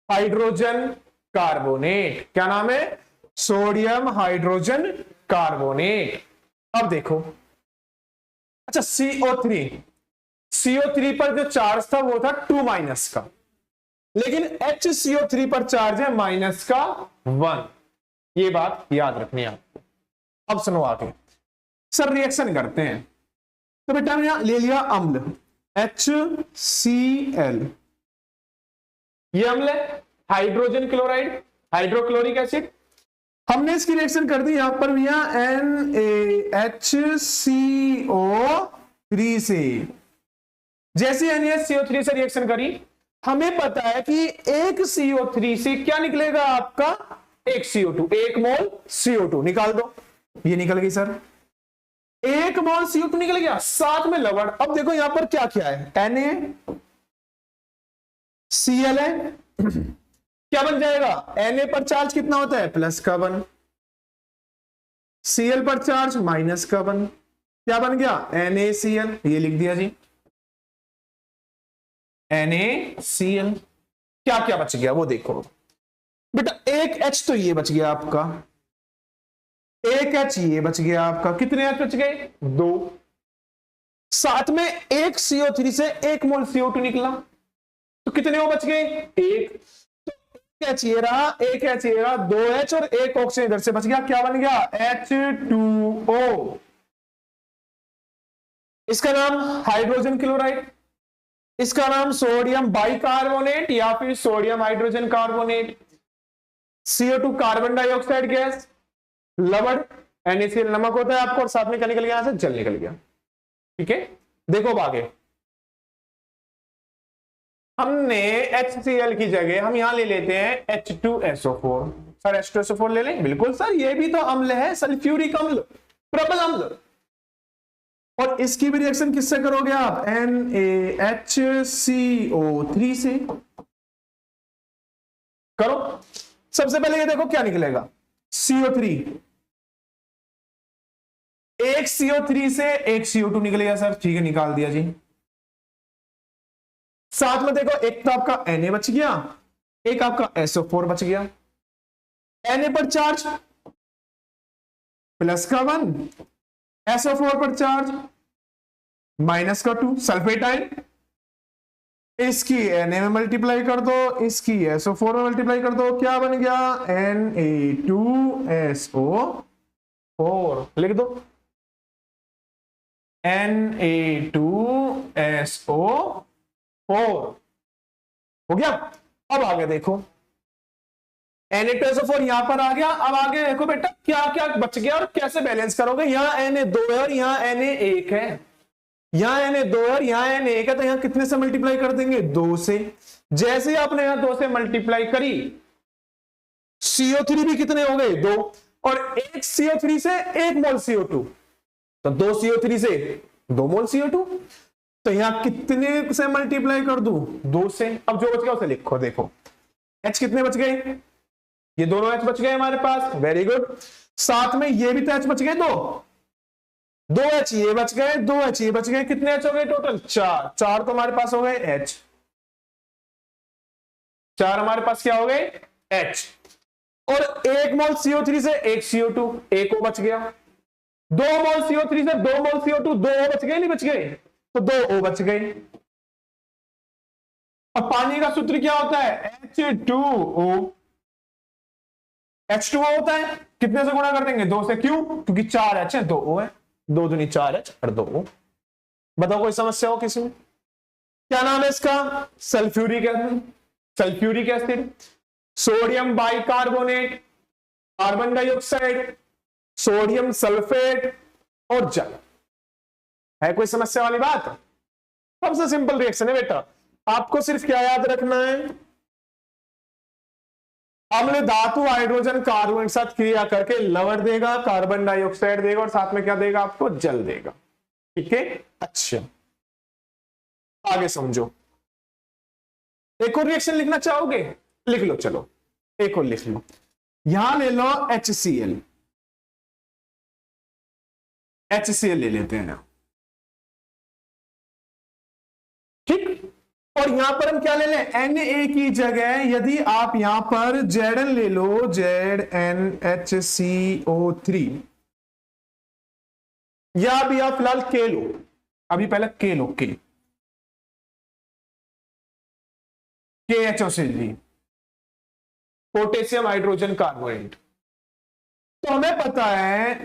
हाइड्रोजन कार्बोनेट। क्या नाम है? Sodium hydrogen carbonate. अब देखो, अच्छा CO3 पर जो चार्ज था वो था 2 माइनस का, लेकिन HCO3 पर चार्ज है माइनस का 1। ये बात याद रखनी है आपको। अब सुनो आगे, सर रिएक्शन करते हैं। तो बेटा हमने यहां ले लिया अम्ल HCl, ये अम्ल है हाइड्रोजन क्लोराइड, हाइड्रोक्लोरिक एसिड। हमने इसकी रिएक्शन कर दी यहां पर भैया NaHCO3 से। जैसे NaHCO3 से रिएक्शन करी, हमें पता है कि एक CO3 से क्या निकलेगा आपका? एक CO2, 1 मोल CO2 निकाल दो। ये निकल गई सर, 1 मोल CO2 निकल गया, साथ में लवण। अब देखो यहां पर क्या क्या है? NaCl है। क्या बन जाएगा? Na पर चार्ज कितना होता है? प्लस का 1। Cl पर चार्ज माइनस का 1। क्या बन गया? NaCl। ये लिख दिया जी, NaCl। क्या क्या बच गया वो देखो बेटा, एक H तो ये बच गया आपका, एक H ये बच गया आपका। कितने H बच गए? 2। साथ में एक CO3 से 1 मोल CO2 निकला, तो कितने वो बच गए? 1। H ये रहा, एक H ये रहा, 2 H और एक ऑक्सीजन इधर से बच गया। क्या बन गया? H2O। इसका नाम हाइड्रोजन क्लोराइड, इसका नाम सोडियम बाइकार्बोनेट या फिर sodium hydrogen carbonate. CO2 carbon dioxide gas, लवण NaCl नमक होता है आपको, और साथ में क्या निकल गया? यहां से जल निकल गया। ठीक है, देखो अब आगे, हमने HCl की जगह हम यहां ले लेते हैं H2SO4। सर H2SO4 ले लें? बिल्कुल सर, ये भी तो अम्ल है, सल्फ्यूरिक अम्ल, प्रबल अम्ल। और इसकी भी रिएक्शन किससे करोगे आप? NaHCO3 से करो। सबसे पहले ये देखो क्या निकलेगा? CO3, एक CO3 से एक CO2 निकलेगा सर। ठीक है, निकाल दिया जी। साथ में देखो, एक तो आपका Na बच गया, एक आपका SO4 बच गया। Na पर चार्ज प्लस का 1, SO4 पर चार्ज माइनस का 2, सल्फेट आयन। इसकी Na में मल्टीप्लाई कर दो, इसकी SO4 में मल्टीप्लाई कर दो, क्या बन गया? Na2SO4 लिख दो, Na2SO4 हो गया। अब आगे देखो, Na2SO4 यहां पर आ गया। अब आगे देखो बेटा क्या क्या बच गया और कैसे बैलेंस करोगे। यहां Na2 है और यहां Na1 है, यहां Na2 है और यहां Na1 है, तो यहां कितने से मल्टीप्लाई कर देंगे? 2 से। जैसे ही आपने यहां 2 से मल्टीप्लाई करी, CO3 भी कितने हो गए? 2, और एक CO3 से 1 मोल CO2, तो 2 CO3 से 2 मोल CO2। तो यहां कितने से मल्टीप्लाई कर दूं? 2 से। अब जो बच गया उसे लिखो। देखो H कितने बच गए? ये दोनों H बच गए हमारे पास, वेरी गुड। साथ में ये भी तो H बच गए, 2 H ये बच गए, 2 H ये बच गए। कितने H हो गए टोटल? 4। 4 तो हमारे पास हो गए H, 4 हमारे पास क्या हो गए? H। और 1 मोल CO3 से 1 CO2, 1 O बच गया। 2 मोल CO3 से 2 मोल CO2, 2 O बच गए नहीं बच गए? तो 2 O बच गए। अब पानी का सूत्र क्या होता है? H2O। H2O होता है, कितने से गुणा कर देंगे? 2 से। क्यों? क्योंकि 4 H है, 2 O है, 2 दूनी 4 H और 2 O। बताओ कोई समस्या हो किसी में? क्या नाम है इसका? Sulphuric acid. Sulphuric acid, sodium bicarbonate, carbon dioxide, sodium sulphate और जल। है कोई समस्या वाली बात? सबसे सिंपल रिएक्शन है बेटा, आपको सिर्फ क्या याद रखना है, अम्ल धातु हाइड्रोजन कार्बन के साथ क्रिया करके लवण देगा, कार्बन डाइऑक्साइड देगा और साथ में क्या देगा आपको? जल देगा। ठीक है, अच्छा आगे समझो। एक और रिएक्शन लिखना चाहोगे? लिख लो, चलो एक और लिख लो। यहां ले लो HCl, HCl ले लेते हैं, ठीक। और यहां पर हम क्या ले लें? Na की जगह यदि आप यहां पर Zn ले लो, ZnHCO3, या अभी आप फिलहाल K लो, अभी पहले K लो, KHCl, पोटेशियम हाइड्रोजन कार्बोनेट। तो हमें पता है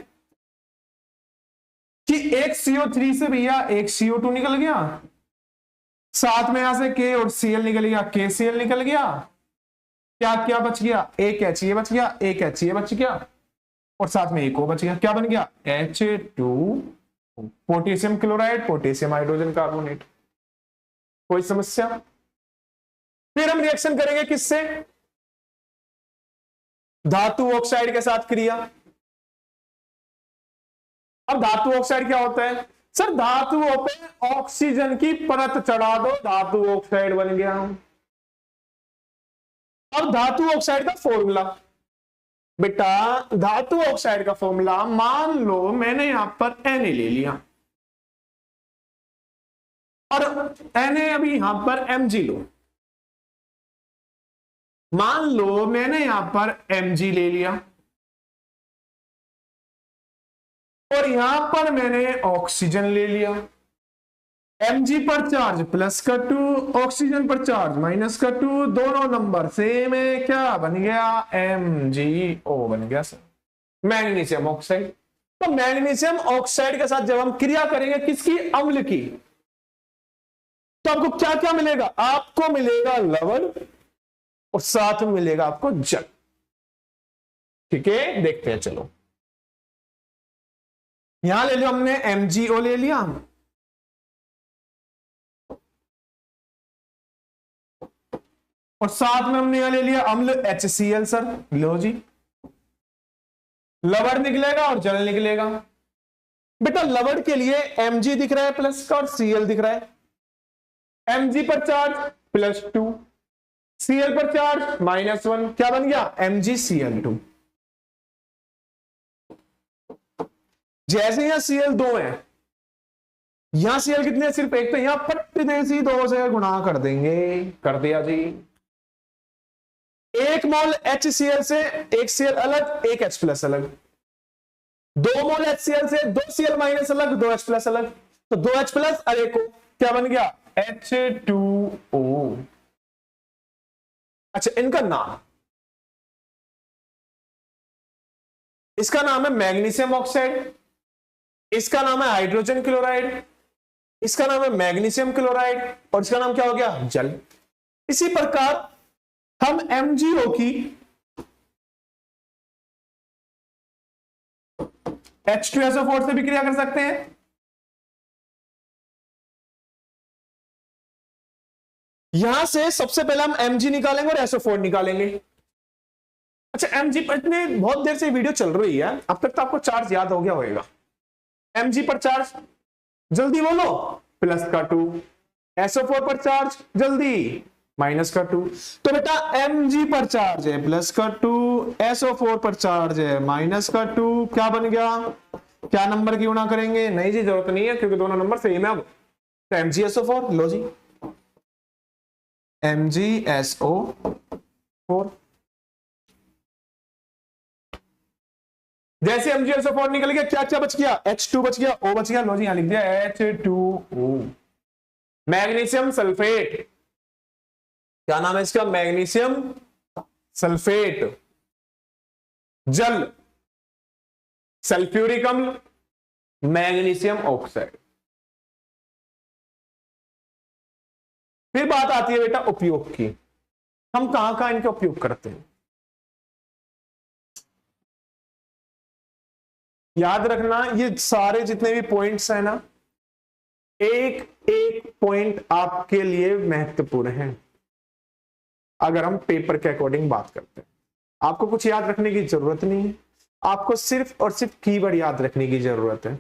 कि एक CO3 से भैया एक CO2 निकल गया, साथ में यहां से K और Cl निकल गया, KCl निकल गया, क्या क्या बच गया? एक HCl बच गया, एक HCl बच गया और साथ में एक O बच गया। क्या बन गया? H2, potassium chloride, potassium hydrogen carbonate. कोई समस्या? फिर हम रिएक्शन करेंगे किससे? धातु ऑक्साइड के साथ क्रिया। अब धातु ऑक्साइड क्या होता है? सर धातुओं पे ऑक्सीजन की परत चढ़ा दो, धातु ऑक्साइड बन गया। अब धातु ऑक्साइड का फॉर्मूला बेटा, धातु ऑक्साइड का फॉर्मूला, मान लो मैंने यहां पर Na ले लिया और Na अभी यहां पर Mg लो, मान लो मैंने यहां पर Mg ले लिया और यहां पर मैंने ऑक्सीजन ले लिया। Mg पर चार्ज प्लस का 2, ऑक्सीजन पर चार्ज माइनस का 2, दोनों नंबर सेम है, क्या बन गया? MgO बन गया सर, मैग्नीशियम ऑक्साइड। तो मैग्नीशियम ऑक्साइड के साथ जब हम क्रिया करेंगे किसकी? अम्ल की, तो आपको क्या क्या मिलेगा? आपको मिलेगा लवण और साथ में मिलेगा आपको जल। ठीक है, देखते हैं, चलो यहां ले लो, हमने MgO ले लिया और साथ में हमने यहां ले लिया अम्ल HCl। सर लो जी, लवण निकलेगा और जल निकलेगा। बेटा लवण के लिए Mg दिख रहा है प्लस का और Cl दिख रहा है। Mg पर चार्ज प्लस 2, Cl पर चार्ज -1, क्या बन गया? MgCl2। जैसे यहां Cl 2 है, यहां Cl कितने? सिर्फ एक, तो यहां फट देसी 2 से गुणा कर देंगे, कर दिया जी। एक मोल HCl से एक Cl अलग, एक H प्लस अलग, 2 मोल HCl से 2 Cl माइनस अलग, 2 H प्लस अलग, तो 2 H प्लस अरे को क्या बन गया? H2O। अच्छा इनका नाम, इसका नाम है मैग्नीशियम ऑक्साइड, इसका नाम है हाइड्रोजन क्लोराइड, इसका नाम है मैग्नीशियम क्लोराइड और इसका नाम क्या हो गया? जल। इसी प्रकार हम MgO की H2SO4 से भी क्रिया कर सकते हैं। यहां से सबसे पहले हम Mg निकालेंगे और SO4 निकालेंगे। अच्छा Mg पर इतने बहुत देर से वीडियो चल रही है, अब तक तो आपको चार्ज याद हो गया होगा। Mg पर चार्ज जल्दी बोलो, प्लस का 2, SO4 पर चार्ज जल्दी माइनस का 2। तो बेटा Mg पर चार्ज है प्लस का 2, SO4 पर चार्ज है माइनस का 2, क्या बन गया? क्या नंबर की गुणा करेंगे? नहीं जी जरूरत नहीं है क्योंकि दोनों नंबर सेम है। अब तो MgSO4 लो जी, MgSO4। जैसे MgSO4 निकल गया, क्या क्या बच गया? H2 बच गया, O बच गया, लो जी यहां लिख दिया H2O। मैग्नीशियम सल्फेट, क्या नाम है इसका? Magnesium sulphate. जल सल्फ्यूरिक अम्ल, मैग्नीशियम ऑक्साइड। फिर बात आती है बेटा उपयोग की, हम कहां कहां इनके उपयोग करते हैं। याद रखना ये सारे जितने भी पॉइंट्स हैं ना, एक एक पॉइंट आपके लिए महत्वपूर्ण है अगर हम पेपर के अकॉर्डिंग बात करते हैं। आपको कुछ याद रखने की जरूरत नहीं है, आपको सिर्फ और सिर्फ कीवर्ड याद रखने की जरूरत है।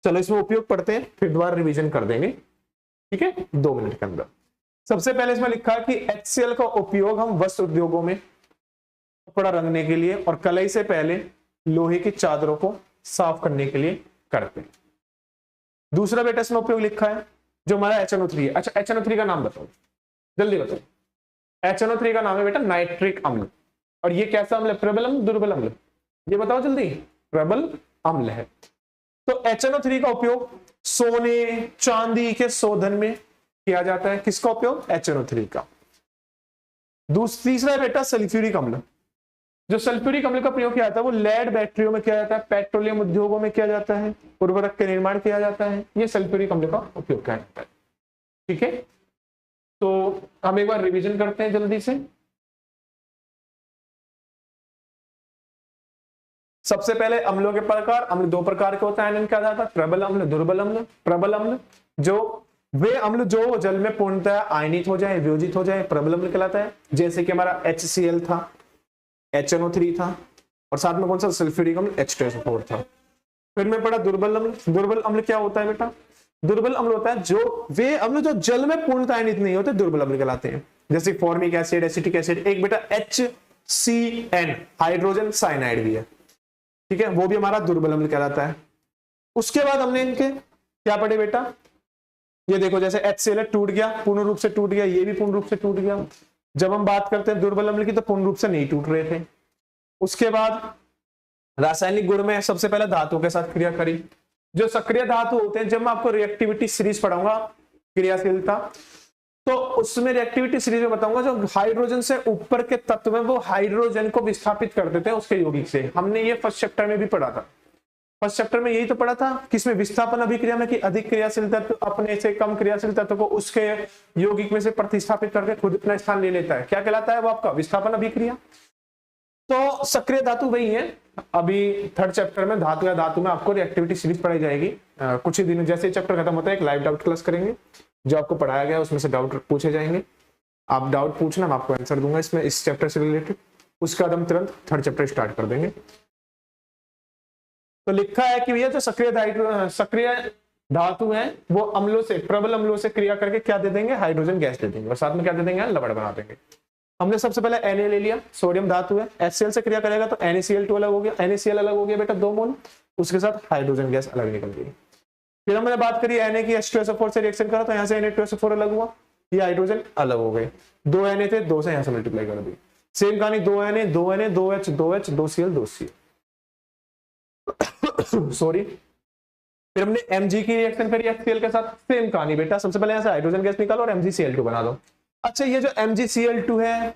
चलो इसमें उपयोग पढ़ते हैं, फिर दोबारा रिवीजन कर देंगे, ठीक है, 2 मिनट के अंदर। सबसे पहले इसमें लिखा है कि HCl का उपयोग हम वस्त्र उद्योगों में कपड़ा रंगने के लिए और कलाई से पहले लोहे की चादरों को साफ करने के लिए करते हैं। दूसरा बेटा इसमें उपयोग लिखा है जो हमारा HNO3 है। अच्छा HNO3 का नाम बताओ, जल्दी बताओ। HNO3 का नाम है बेटा नाइट्रिक अम्ल। और ये कैसा अम्ल है, प्रबल अम्ल दुर्बल अम्ल, ये बताओ जल्दी। प्रबल अम्ल है। तो HNO3 का उपयोग सोने चांदी के शोधन में किया जाता है। किसका उपयोग, HNO3 का। तीसरा बेटा सल्फ्यूरिक अम्ल। जो सल्फ्यूरिक अम्ल का प्रयोग किया जाता है वो लेड बैटरियों में किया जाता है, पेट्रोलियम उद्योगों में किया जाता है, उर्वरक के निर्माण किया जाता है, ये सल्फ्यूरिक अम्ल का उपयोग किया जाता है। ठीक है, तो हम एक बार रिवीजन करते हैं जल्दी से। सबसे पहले अम्लों के प्रकार, अम्ल 2 प्रकार के होते हैं इनके आधार पर, प्रबल अम्ल दुर्बल अम्ल। प्रबल अम्ल जो वे अम्ल जो जल में पूर्णतः आयनित हो जाए, वियोजित हो जाए, प्रबल अम्ल कहलाता है। जैसे कि हमारा HCl था, HNO3 था, और साथ में कौन सा सल्फ्यूरिक अम्ल H2SO4 था। फिर में पढ़ा दुर्बल अम्ल। दुर्बल अम्ल क्या होता है बेटा, दुर्बल अम्ल होता है जो वे अम्ल जो जल में पूर्णतः आयनित नहीं होते, दुर्बल अम्ल कहलाते हैं। जैसे फॉर्मिक एसिड, एसिटिक एसिड, एक बेटा HCN हाइड्रोजन साइनाइड भी है, ठीक है, वो भी हमारा दुर्बल अम्ल कहलाता है। उसके बाद हमने इनके क्या पढ़े बेटा, ये देखो जैसे HCl टूट गया, पूर्ण रूप से टूट गया, ये भी पूर्ण रूप से टूट गया। जब हम बात करते हैं दुर्बल अम्ल की तो पूर्ण रूप से नहीं टूट रहे थे। उसके बाद रासायनिक गुण में सबसे पहले धातु के साथ क्रिया करी। जो सक्रिय धातु होते हैं, जब मैं आपको रिएक्टिविटी सीरीज पढ़ाऊंगा क्रियाशीलता, तो उसमें रिएक्टिविटी सीरीज में बताऊंगा जो हाइड्रोजन से ऊपर के तत्व है वो हाइड्रोजन को विस्थापित कर देते हैं उसके यौगिक से। हमने ये फर्स्ट चैप्टर में भी पढ़ा था। फर्स्ट चैप्टर में यही तो पढ़ा था किसमें, विस्थापन अभिक्रिया में, कि अधिक क्रियाशील तत्व अपने से कम क्रियाशील तत्व को उसके यौगिक में से प्रतिस्थापित करके खुद अपना स्थान ले लेता है। क्या कहलाता है वो आपका, विस्थापन अभिक्रिया। तो सक्रिय धातु वही है। अभी थर्ड चैप्टर में धातु या धातु में आपको रिएक्टिविटी सीरीज पढ़ाई जाएगी। कुछ ही दिन जैसे चैप्टर खत्म होता है एक लाइव डाउट क्लास करेंगे, जो आपको पढ़ाया गया उसमें से डाउट पूछे जाएंगे। आप डाउट पूछना, मैं आपको आंसर दूंगा इसमें, इस चैप्टर से रिलेटेड। उसके बाद हम तुरंत थर्ड चैप्टर स्टार्ट कर देंगे। तो लिखा है कि भैया जो सक्रिय धातु है वो अम्लों से, प्रबल अम्लों से क्रिया करके क्या दे देंगे, हाइड्रोजन गैस दे देंगे, और साथ में क्या दे देंगे, लवण बना देंगे। हमने सबसे पहले Na ले लिया, सोडियम धातु है, HCl से क्रिया करेगा तो NaCl2 अलग हो गया, NaCl अलग हो गया बेटा 2 मोल, उसके साथ हाइड्रोजन गैस अलग निकल गई। फिर हमने बात करी Na की H2SO4 से रिएक्शन करा तो यहाँ से Na2SO4 अलग हुआ, ये हाइड्रोजन अलग हो गए। 2 Na थे, 2 से यहाँ से मल्टीप्लाई कर दी। सेम कहानी 2 Na 2 Na 2H 2H 2Cl 2Cl sorry. फिर हमने Mg की रिएक्शन करी HCl के साथ, सेम कहानी बेटा, सबसे पहले यहाँ से हाइड्रोजन गैस निकालो और MgCl2 बना दो। अच्छा ये जो MgCl2 है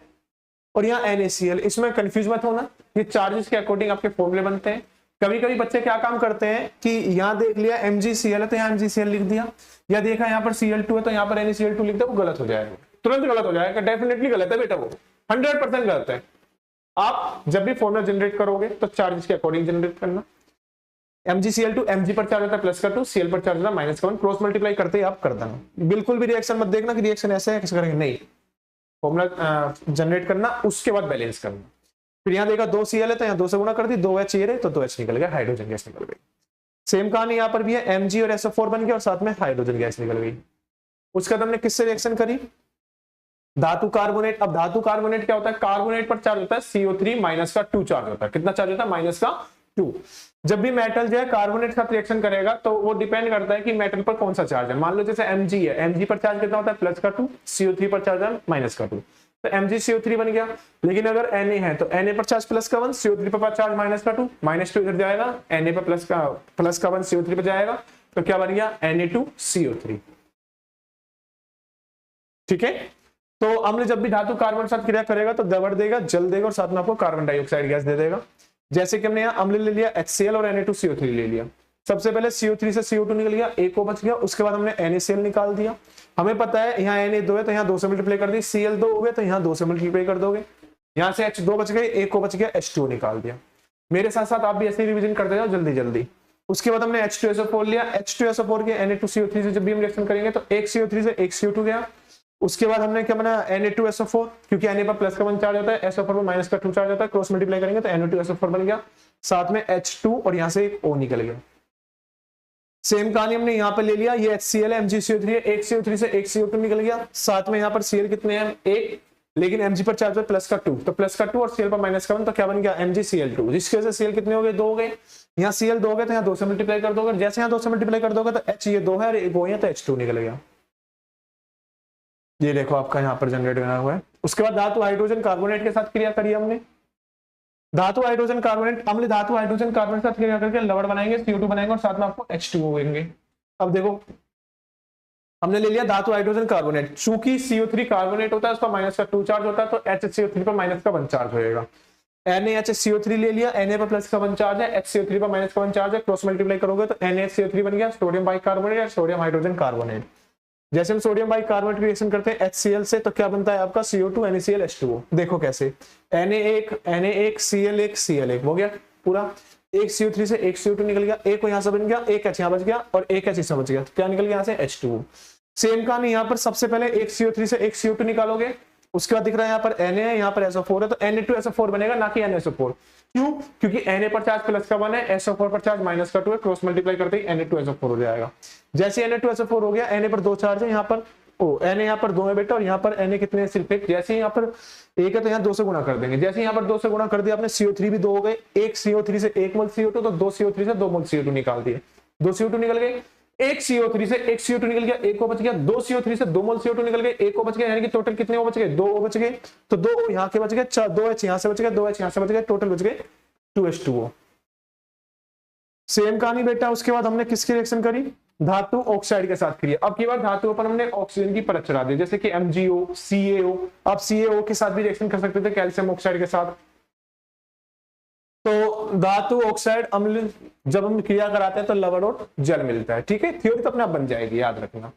और यहाँ NaCl, इसमें कंफ्यूज मत होना, ये चार्जेस के अकॉर्डिंग आपके फॉर्मूले बनते हैं। कभी कभी बच्चे क्या काम करते हैं कि यहाँ देख लिया MgCl है तो यहाँ MgCl लिख दिया, या देखा यहाँ पर Cl2 है तो यहाँ पर NaCl2 लिख दिया, वो गलत हो जाएगा, तुरंत गलत हो जाएगा, डेफिनेटली गलत है बेटा, वो 100% गलत है। आप जब भी फॉर्मूला जनरेट करोगे तो चार्जेस के अकॉर्डिंग जनरेट करना। MgCl2 Mg पर चार्ज होता है प्लस का 2, Cl पर चार्ज होता है माइनस का 1, क्रॉस मल्टीप्लाई करते ही आप कर देना। बिल्कुल भी रिएक्शन मत देखना कि रिएक्शन ऐसे है कैसे करेंगे, नहीं, फॉर्मूला जनरेट करना उसके बाद बैलेंस करना। फिर यहाँ देखा 2 Cl है तो यहाँ 2 से गुणा कर दी, 2H ये रहे तो 2H निकल गया, हाइड्रोजन गैस निकल गई। सेम कहानी यहाँ पर भी है, Mg और SO4 बन गया और साथ में हाइड्रोजन गैस निकल गई। उसके बाद हमने किससे रिएक्शन करी, धातु कार्बोनेट। अब धातु कार्बोनेट क्या होता है, कार्बोनेट पर चार्ज होता है CO3 माइनस का 2 चार्ज होता है, कितना चार्ज होता है, माइनस का 2। जब भी मेटल जो है कार्बोनेट के साथ रिएक्शन करेगा तो वो डिपेंड करता है कि मेटल पर कौन सा चार्ज है। मान लो जैसे Mg है, Mg पर चार्ज कितना होता है, प्लस का 2, CO3 पर चार्ज है माइनस का 2, तो MgCO3 बन गया। लेकिन अगर Na है तो Na पर चार्ज प्लस का 1, CO3 पर चार्ज माइनस का 2, माइनस 2 इधर जाएगा, Na पर प्लस का 1 CO3 पर जाएगा, तो क्या बन गया, Na2CO3। ठीक है, तो अम्ल जब भी धातु कार्बन के साथ क्रिया करेगा तो दबड़ देगा, जल देगा और साथ में आपको कार्बन डाइऑक्साइड गैस दे देगा। जैसे कि हमने यहाँ अम्ल ले लिया HCl और Na2CO3 ले लिया, सबसे पहले CO3 से CO2 निकल गया, एक बच गया। उसके बाद हमने NaCl निकाल दिया। हमें पता है यहाँ Na2 है तो यहाँ 2 से मल्टीप्लाई कर दी, Cl2 हो गया तो यहाँ 2 से मल्टीप्लाई कर दोगे, यहाँ से H2 बच गए, एक बच गया, H2 निकाल दिया। मेरे साथ साथ आप भी ऐसे रिवीजन करते जाओ जल्दी जल्दी। उसके बाद हमने H2SO4 लिया, H2SO4 के Na2CO3 से जब भी हम रिएक्शन करेंगे तो एक CO3 से एक CO2 गया। उसके बाद हमने क्या बनाया Na2SO4, क्योंकि Na पर प्लस का 1 चार्ज होता है, SO4 पर माइनस का 2 चार्ज होता है, क्रॉस मल्टीप्लाई करेंगे तो Na2SO4 बन गया, साथ में H2 और यहाँ से एक O निकल गया। सेम कहानी हमने यहाँ पे ले लिया, ये HCl है, MgCO3 है, एक CO3 से एक CO2 निकल गया, साथ में यहाँ पर Cl कितने हैं, एक, लेकिन Mg पर चार्ज है प्लस का 2, तो प्लस का 2 और Cl पर माइनस का 1, तो क्या बन गया MgCl2, जिसकी वजह से Cl कितने हो गए, 2 हो गए। यहाँ Cl 2 हो गए तो यहाँ 2 से मल्टीप्लाई कर दोगे, जैसे यहाँ 2 से मल्टीप्लाई कर दोगे तो H ये 2 है और एक O है तो H2 निकल गया। ये देखो आपका यहाँ पर जनरेट बना हुआ है। उसके बाद धातु हाइड्रोजन कार्बोनेट के साथ क्रिया करी हमने, धातु हाइड्रोजन कार्बोनेट, अम्ल धातु हाइड्रोजन कार्बोनेट के साथ क्रिया करके लवण बनाएंगे, CO2 बनाएंगे और साथ में आपको H2O होंगे। अब देखो हमने ले लिया धातु हाइड्रोजन कार्बोनेट, चूंकि CO3 कार्बोनेट होता है उसका माइनस का 2 चार्ज होता है तो HCO3 पर माइनस का 1 चार्ज होएगा। NaHCO3 ले लिया, Na पर प्लस का 1 चार्ज है, HCO3 पर माइनस का 1 चार्ज है, क्रॉस मल्टीप्लाई करोगे तो NaHCO3 बन गया, सोडियम बाइकार्बोनेट या सोडियम हाइड्रोजन कार्बोनेट। जैसे हम सोडियम बाइकार्बोनेट रिएक्शन करते हैं HCl से तो क्या बनता है आपका CO2 NaCl H2O। देखो कैसे, Na1 Cl1 Cl1 हो गया पूरा, एक CO3 से एक CO2 निकल गया, एक यहाँ से बन गया, एक H यहाँ बच गया और एक H इसमें बच गया, तो क्या निकल गया यहाँ से H2O। सेम कहानी यहाँ पर, सबसे पहले एक CO3 से एक CO2 निकालोगे, उसके बाद दिख रहा है यहाँ पर Na है, यहाँ पर SO4 है तो Na2SO4 बनेगा, ना कि NaSO4। क्यों? क्योंकि Na पर चार्ज प्लस का 1 है, SO4 पर चार्ज माइनस का 2 है, क्रॉस मल्टीप्लाई करते ही Na2SO4 हो जाएगा। जैसे Na2SO4 हो गया, Na पर 2 चार्ज है, यहाँ पर Na यहाँ पर 2 है बेटा और यहाँ पर Na कितने हैं, सिर्फ एक। जैसे यहाँ पर एक है तो यहाँ 2 से गुणा कर देंगे, जैसे यहाँ पर 2 से गुणा कर दिया आपने, CO3 भी 2 हो गए, एक CO3 से 1 मोल CO2 तो 2 CO3 से 2 मोल CO2 निकाल दिए, 2 CO2 निकल गए, एक CO3 से एक CO2 निकल गया, एक O बच गया, 2 CO3 से 2 मोल CO2 निकल गए, एक O बच गया, यानी कि टोटल कितने O बच गए, 2 O बच गए, तो 2 O यहाँ के बच गए, 2 H यहाँ से बच गए, 2 H यहाँ से बच गए, टोटल बच गए 2H2O। सेम कहानी बेटा, उसके बाद हमने किसकी रिएक्शन करी, धातु ऑक्साइड के साथ क्रिया। अब की बार धातुओं पर हमने ऑक्सीजन की परत चढ़ा दी, जैसे कि MgO, CaO, आप CaO के साथ भी रिएक्शन कर सकते थे कैल्शियम ऑक्साइड के साथ। तो धातु ऑक्साइड अम्ल जब हम क्रिया कराते हैं तो लवण और जल मिलता है, ठीक है, थ्योरी तो अपने आप बन जाएगी, याद रखना।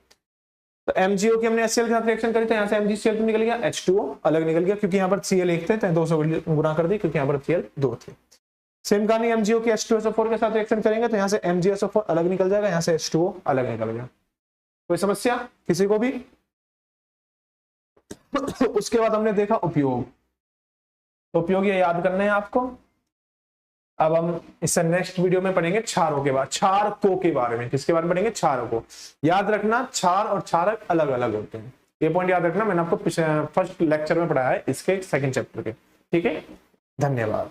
तो MgO की हमने HCl के साथ रिएक्शन करी तो यहाँ से MgCl2 निकल गया, H2O अलग निकल गया, क्योंकि यहाँ पर Cl 1 थे तो 2 से गुणा कर दी, क्योंकि यहाँ पर Cl 2 थे। सेम कहानी MgO की H2SO4 के साथ रिएक्शन करेंगे तो यहाँ से MgSO4 अलग निकल जाएगा, यहाँ से H2O अलग निकल गया। कोई समस्या किसी को भी? उसके बाद हमने देखा उपयोग, उपयोग ये याद करने हैं आपको। अब हम इससे नेक्स्ट वीडियो में पढ़ेंगे क्षारों के बाद, क्षारकों के बारे में। किसके बारे में पढ़ेंगे? क्षारों को। याद रखना क्षार और क्षारक अलग अलग होते हैं, ये पॉइंट याद रखना, मैंने आपको फर्स्ट लेक्चर में पढ़ाया है इसके सेकंड चैप्टर के, ठीक है। धन्यवाद।